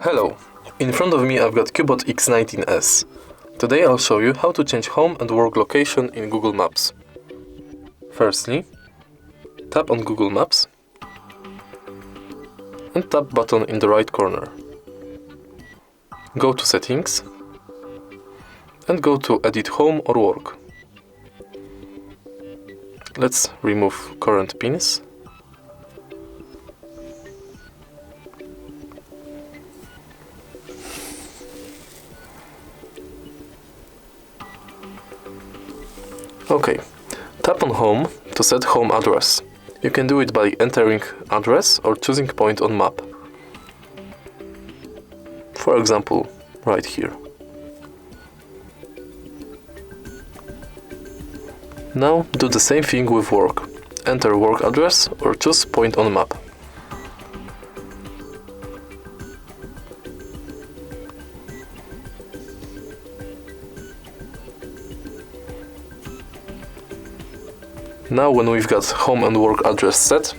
Hello, in front of me I've got CUBOT X19 S. Today I'll show you how to change home and work location in Google Maps. Firstly, tap on Google Maps and tap button in the right corner. Go to Settings and go to Edit Home or Work. Let's remove current pins. OK, tap on Home to set home address. You can do it by entering address or choosing point on map. For example, right here. Now do the same thing with work. Enter work address or choose point on map. Now when we've got home and work address set,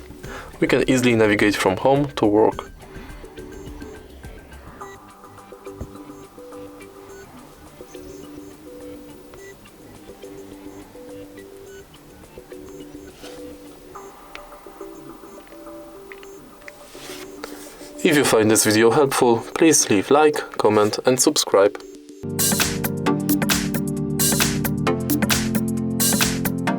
we can easily navigate from home to work. If you find this video helpful, please leave like, comment and subscribe.